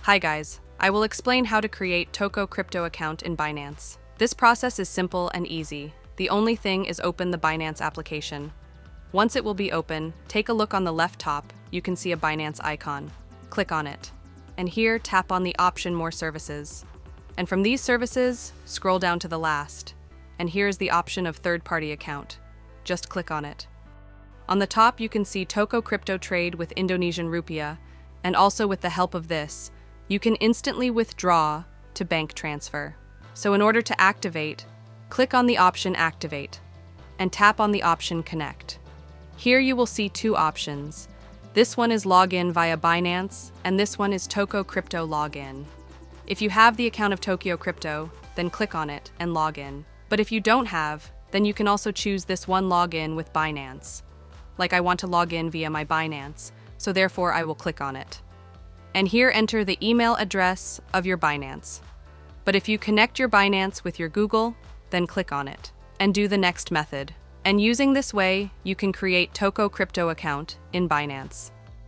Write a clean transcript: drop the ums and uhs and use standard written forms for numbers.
Hi guys, I will explain how to create Toko Crypto account in Binance. This process is simple and easy. The only thing is open the Binance application. Once it will be open, take a look on the left top, you can see a Binance icon. Click on it. And here, tap on the option More Services. And from these services, scroll down to the last. And here is the option of third-party account. Just click on it. On the top, you can see Toko Crypto trade with Indonesian rupiah, and also with the help of this, you can instantly withdraw to bank transfer. So in order to activate, click on the option Activate and tap on the option Connect. Here you will see two options. This one is Login via Binance, and this one is Toko Crypto Login. If you have the account of Tokyo Crypto, then click on it and log in. But if you don't have, then you can also choose this one login with Binance. Like I want to log in via my Binance, so therefore I will click on it. And here enter the email address of your Binance. But if you connect your Binance with your Google, then click on it and do the next method. And using this way, you can create Toko Crypto account in Binance.